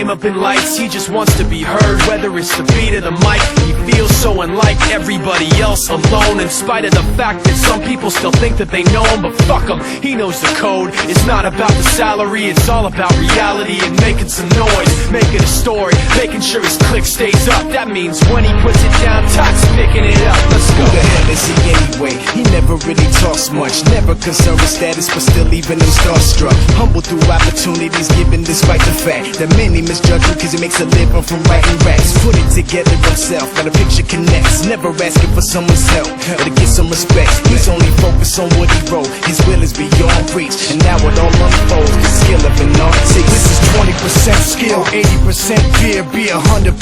fame up in lights, he just wants to be heard. Whether it's the beat or the mic, he feels so unlike everybody else, alone. In spite of the fact that some people still think that they know him, but fuck him, he knows the code. It's not about the salary, it's all about reality and making some noise, making a story, making sure his click stays up. That means when he puts it down, Tox picking it up. Let's go. Who the hell is he anyway? He never really talks much, never concerned with status, but still leaving them starstruck. Humble through opportunities given despite the fact that many misjudge him cause he makes a living from writing raps. Put it together himself, got a picture connects, never asking for someone's help or to get some respect. He's only focused on what he wrote, his will is beyond reach, and now it all unfolds, the skill of an artist. This is 20% skill, 80% fear, be 100%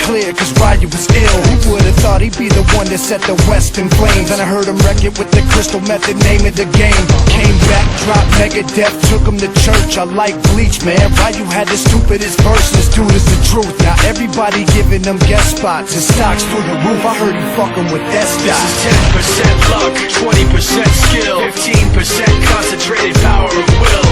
clear, cause Ryu was ill. Who would've thought he'd be the one that set the West in flames? And I heard him wreck it with the crystal method, name of the game. Came back, dropped Megadeth, took him to church. I like Bleach, man, Ryu had the stupidest verses, dude is the truth. Now everybody giving them guest spots, his stocks through the roof. I heard he fucking with S-Dot. This is 10% luck, 20% skill, 15% concentrated power of will,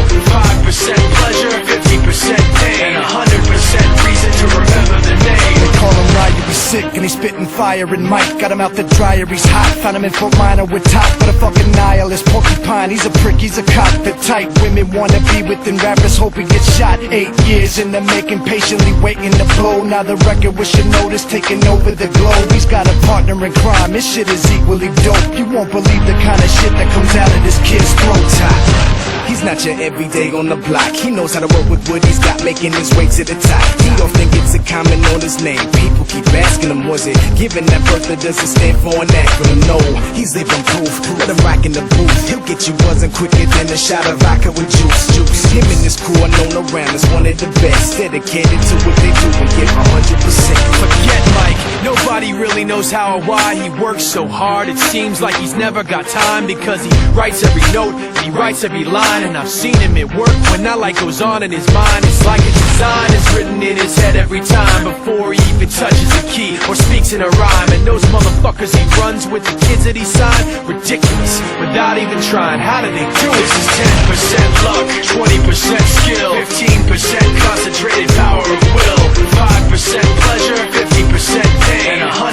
5% pleasure, 50% pain, and 100% reason to remember the name. They call him Ryu, he's sick and he's spitting fire. And Mike got him out the dryer, he's hot. Found him in Fort Minor with top, but a fucking nihilist porcupine. He's a prick, he's a cop. The type women wanna be within rappers, hope he gets shot. 8 years in the making, patiently waiting to blow. Now the record with your notice taking over the globe. He's got a partner in crime, his shit is equally dope. You won't believe the kind of shit that comes out of this kid's throat. He's not your everyday on the block. He knows how to work with what he's got, making his way to the top. He often gets a comment on his name. People keep asking him, was it given that birth that doesn't stand for an acronym? No, he's living proof. Let him rock in the booth. He'll get you buzzing quicker than a shot of vodka with juice. Him and his crew are known around as one of the best, dedicated to what they do and give 100%. Forget Mike, nobody really knows how or why he works so hard. It seems like he's never got time, because he writes every note, he writes every line. And I've seen him at work when that light goes on in his mind. It's like a design is written in his head every time, before he even touches a key or speaks in a rhyme. And those motherfuckers he runs with, the kids that he signed, ridiculous, without even trying. How do they do it? This is 10% luck, 20% skill, 15% concentrated power of will, 5% pleasure, 50% pain, and 100%